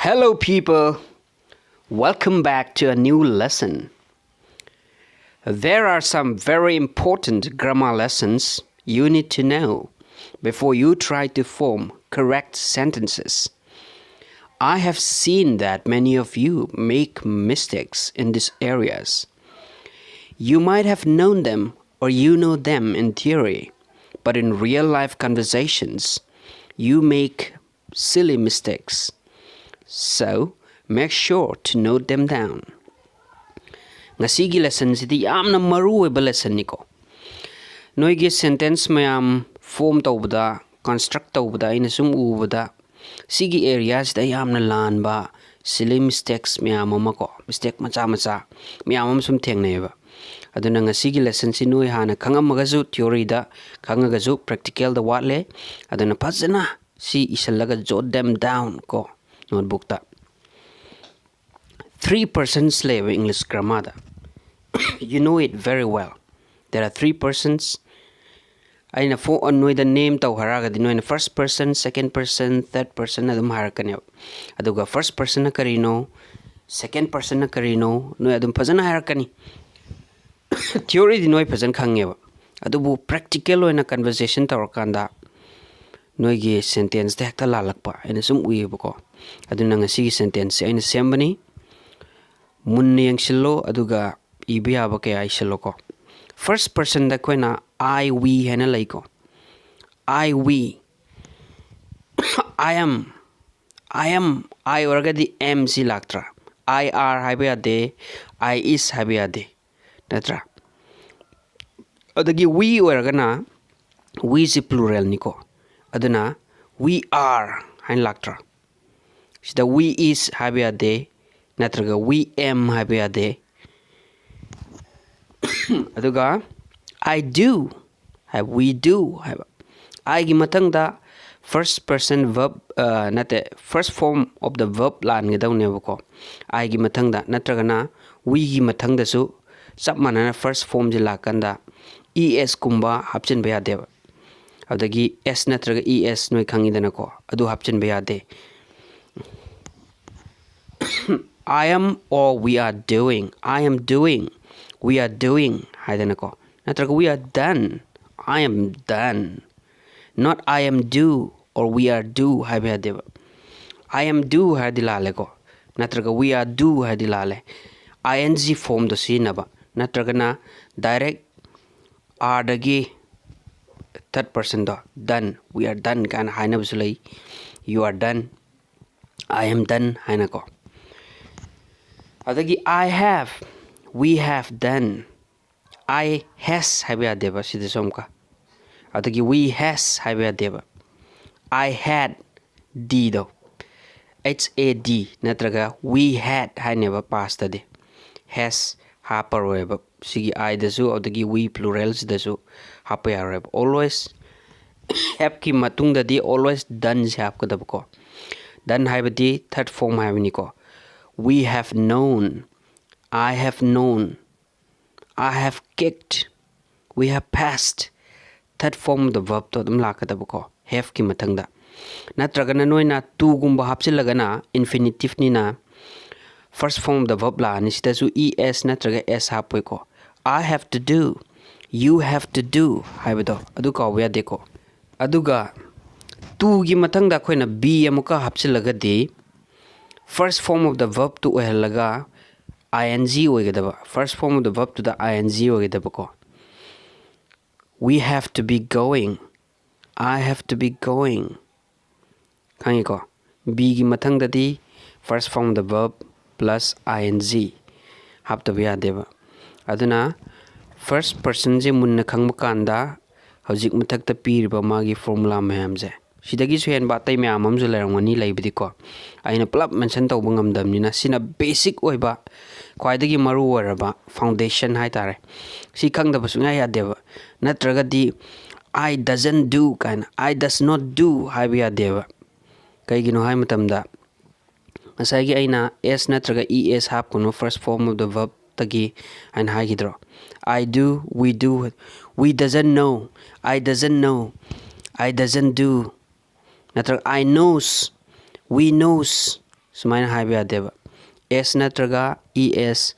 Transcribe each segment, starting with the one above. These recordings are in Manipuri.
Hello, people. Welcome back to a new lesson. There are some very important grammar lessons you need to know before you try to form correct sentences. I have seen that many of you make mistakes in these areas. You might have known them or you know them in theory, but in real life conversations, you make silly mistakes. So, make sure to note them down. Ngasigi lesson sidi yamna maruoiba lesson niko. Noigi sentence mayam form tawbada, construct tawbada ina sum ubada. Sigi areas da yamna lanba silly mistakes mayam amako. Mistake macha mayam sum thengneba. Aduna ngasigi lesson si noi hana khangamagazu theory da khangagazu practical da watle. Aduna phajana si isalaga jot them down ko. Notebook ta 3% slave English grammar da. You know it very well. There are 3 persons. Aina fo annoy the name tau haraga di no in first person, second person, third person adum harakanya. Aduga first person na karino, second person na karino, no adum phajana harakani. Theory di noi phajan khangeba. Adubu practical oina conversation tawrakanda noigi sentence da hekta lalakpa aina sum uibako. Aduna ngasi sentence aina sembani munne yangsillo aduga ibiyaba kaya isilo ko. First person da koina I we hena laiko. I we I am I oragadi am si laktra. I are habiade I is habiade natra. Adagi we oragana we si plural niko. Aduna we are hain laktra. Sida we is habiade natraga we am habiade. Aduga I do have we do have I gi matangda first person verb nate first form of the verb lan gi dawneba ko. I gi matangda natragana we gi matangda su chap manana first form ji lakanda es kumba hapchen ba yadeba. Adagi s natraga es noi khangidana ko adu hapchen ba yade. I am or we are doing. I am doing. We are doing. Haidanako. Natraga we are done. I am done. Not I am do or we are do. Haibadeva. I am do hadilale ko. Natraga we are do hadilale. ING form the sinaba. Natraga na direct are dagi third person do. Done. We are done. Kan hainabsulai. You are done. I am done. Hainako. Adagi I have, we have done. I has habiadeva sidisomka. Adagi we has habiadeva. I had dido. HAD natraga we had haineva pasta de. Has haparoeba. Sigi I dasu adagi we plurals dasu hapayareb. Always have ki matung dadi always done hapkadabko. Done habadi third form habiniko. We have known. I have known. I have kicked. We have passed. Third form of the verb to them lakadabako. Have ki matangda. Natragana noina tu gumba hapsilagana infinitive nina. First form of the verb la nisitasu es natraga s hapoiko. I have to do. You have to do. Haibado. Aduka weyadeko. Aduga tu gi matangda koina b amuka hapsilagadi. First form of the verb to ohelaga ing oigadaba. First form of the verb to the ing oigadaba ko. We have to be going. I have to be going. Kangi ko. B gi matang dadi first form of the verb plus ing. Have to be adeba. Aduna first person je munna khangma kanda hojik mathak ta piriba magi formula mayam je. Sidagi suhen batai me amam ju lerangani laibidi ko aina plap mention tawba ngamdamnina sina basic oiba khwaidagi maru waraba foundation hai tare si khangdaba sunga yadeba natraga di I doesn't do kana I does not do haibiya deba kaigino hai matamda asagi aina s natraga es hap kono first form of the verb tagi and hai gidro I do we doesn't know I doesn't know I doesn't do Natrag I knows, we knows, sumaina haiba yadeba s natraga es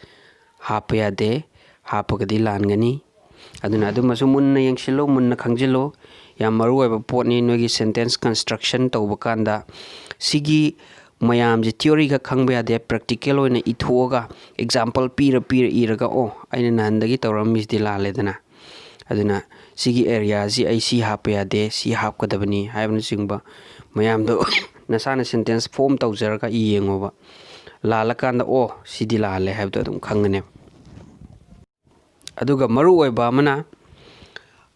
hapa yade hapagadi langani aduna adumasu munna yengshilo munna khangjilo yam maru oiba potni noigi sentence construction tawba kanda sigi mayam je theory ga khangba yade practical oina ithoga example pira iraga aina nandagi tawramis di laledana aduna sigi area ji ai si hapa yade si hapkadabani haibna singba mayam do nasana sentence form tawjarga yengoba lalakanda sidi lale haibdo adum khangane aduga maru oiba mana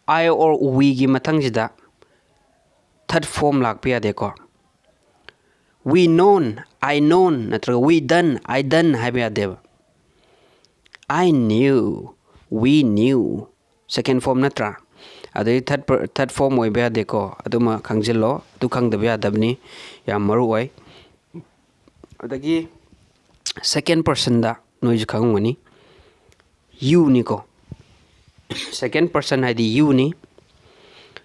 I or we gi mathangjida third form lakpa yade ko we known I known natraga we done I done haiba yadeba I knew we knew second form natra adai third form oiba yade ko aduma khangjillo du khangdaba yadabni yam maru oi adagi second person da noise khanguni you ni ko second person haidi you ni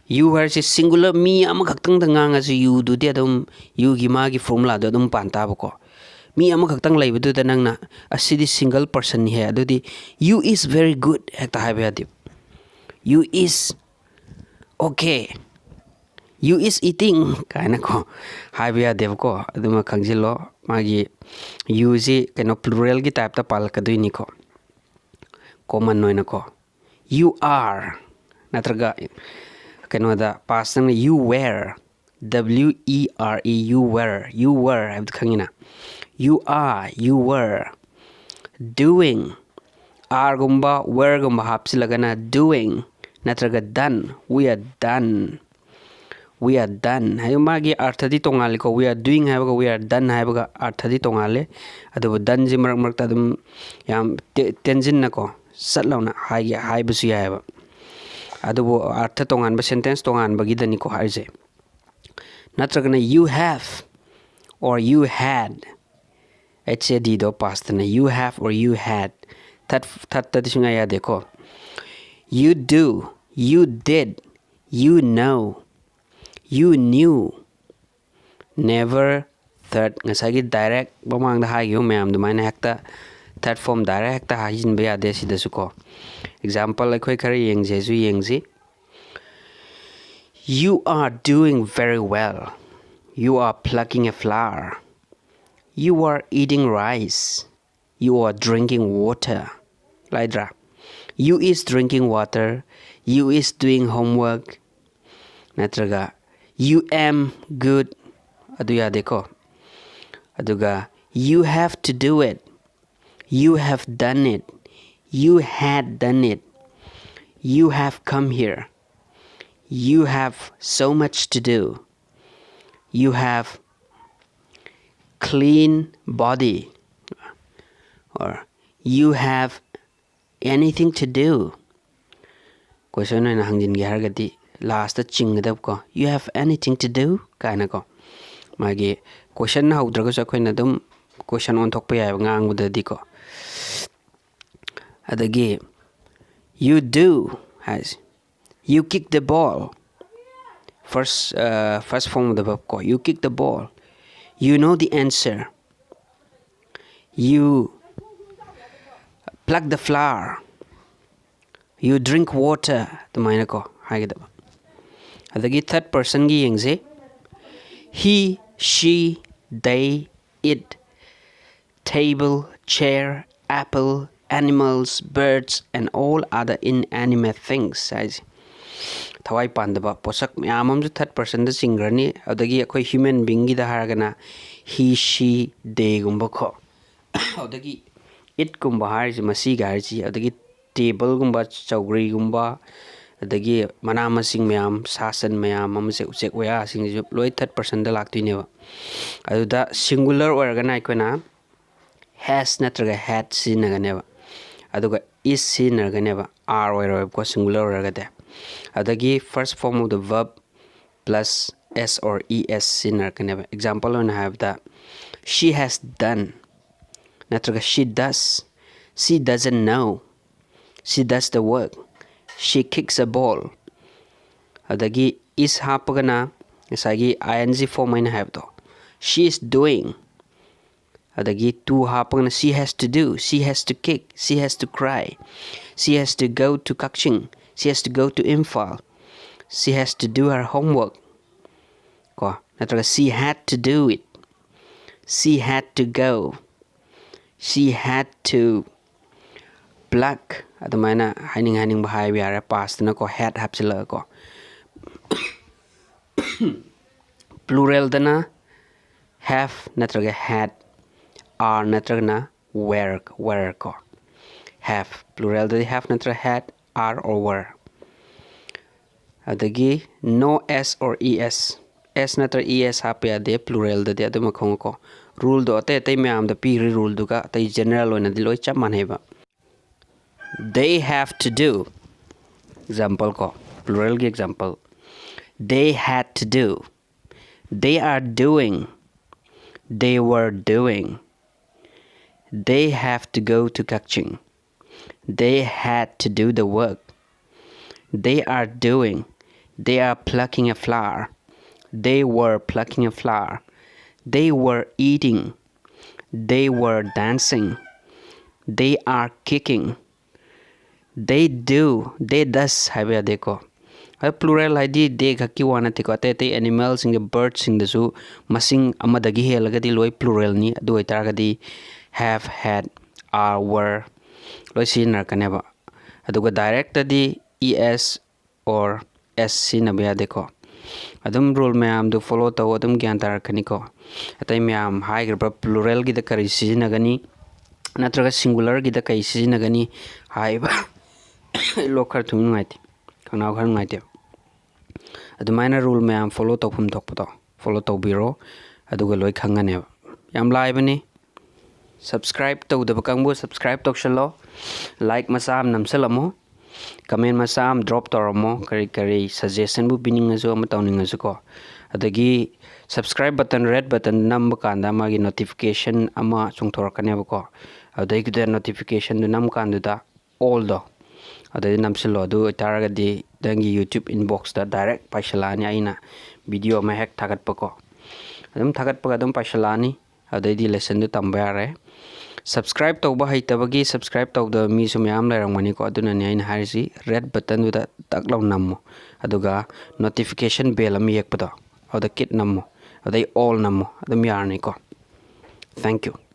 you are singular me ama khaktang da nganga su you du de adum you gi ma gi formula do adum panta ba ko mi ama khaktang laibu da nangna asidi single person he adudi you is very good hekta haiba yadi you is okay you is eating kaina ko haiba yade ko aduma khangjilo magi you ji keno plural gi type ta pal kaduini ko common noina ko you are natraga keno da past nang you were you were abd khangina you are you were doing are gumba were gumba hapsilagana doing natraga done we are done hayo magi arthadi tongali ko we are doing habaga we are done habaga arthadi tongale adu done ji marak ta dum yam tenjin na ko satlawna hai busu yaba adu artha tongan ba sentence tongan bagi dani ko haije natragana you have or you had hd do past na you have or you had that disunga ya dekho you do you did you know you knew never third ngasagi direct bamang da hayu mayam du maina hekta third form direct ta hajin ba yade sidasu ko example like khari yengji you are doing very well you are plucking a flower you are eating rice you are drinking water laidra you is drinking water you is doing homework natraga you am good adu yade ko aduga you have to do it you have done it you had done it you have come here you have so much to do you have clean body or you have anything to do question na hangjin gi hargati last ta chingdab ko you have anything to do kana ko magi question na haudraga sa khoina dum question on thok pa ya ngang budadi ko adagi you do has you kick the ball first form of the verb ko you kick the ball you know the answer you pluck the flower you drink water the maina ko haigada adagi third person gi yengje he she they it table chair apple animals birds and all other inanimate things as thawai pandaba posak myamam ju third person da singrani adagi akhoi human being gi da haragana he she they gumba kho adagi it gumba harji masi ga harji adagi table gumba chawgri gumba adagi mana masing myam sasan myam amse uchek waya sing ju loi third person da laktuine ba aduda singular organa ikona has natraga had sinaganeba aduga is sinaganeba are or ko singular orgade adagi first form of the verb plus s or es sinaganeba example on have that she has done natraga she does she doesn't know she does the work she kicks a ball adagi is hapagana isagi ing form in have to she is doing adagi to hapagna she has to do, she has to kick, she has to cry, she has to go to Kaching, she has to go to Imphal, she has to do her homework ko natraga she had to do it, she had to go, she had to pluck adumana haning ba hai yare past na ko had hapsila ko plural dana have natraga had, are natraga were ko have plural dadi have natraga had, are or were. Adagi no s or es, s natra es hape ade plural dadi aduma khong ko rule do ate ate myam da pi rule du ka ate general oina di loi chap manheba. They have to do, example ko plural ki example, they had to do, they are doing, they were doing, they have to go to Kaching, they had to do the work, they are doing, they are plucking a flower, they were plucking a flower, they were eating, they were dancing, they are kicking, they do, they does have a deco. A plural ID they kaki wana tiko ate animals in the birds in the zoo masing amadagi helagadi loi plural ni adu itaragadi have, had, are, were loi sinar kaneba aduga direct di es or s sinabe adeko adum rule mayam du follow taw adum gyan tarakani ko atay mayam hai graba plural gi da kari sizinagani natraga singular gi da kai sizinagani hai ba lokhar thum ngaiti khanaw khar ngaiti adumaina rule mayam follow tawphum thokpato follow tawbiro aduga loi khangane yam lai bani subscribe tawdaba kangbu subscribe tawshalo like masam namsalamo comment masam drop toramo kari suggestion bu bining azu ama tawning azu ko adagi subscribe button red button number kanda magi notification ama chungthorkane ko adagi the notification du nam kanda da all do adagi namsilo du taragadi dangi YouTube inbox da direct paishalani aina video ma hack thagat pako adum thagat paka adum paishalani adagi lesson du tambare subscribe tawba haitabagi subscribe tawda mi sum yam lairangmani ko aduna ni aina harisi red button du da taklaw nammo aduga notification bell am yekpado oda kit nammo adai all nammo adum yarni ko thank you.